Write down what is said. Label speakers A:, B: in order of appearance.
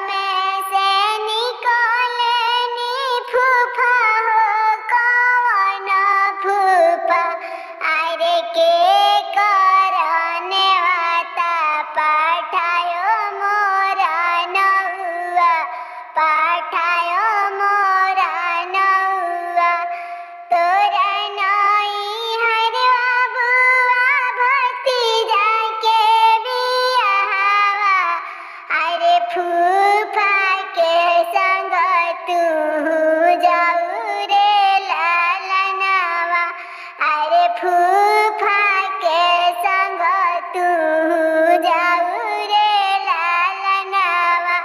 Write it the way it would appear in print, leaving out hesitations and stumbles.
A: में से निकलनी फूफा हो कौन फूफा अरे के करने वाता पठायो मोरा नौआ पठायो मोरा नौआ तोरा नई हर बुआ भतीजा के बियाहवा अरे फूफा के संग तू जाऊ रे लालनवा अरे फूफा के संग तू जाऊ रे लालनवा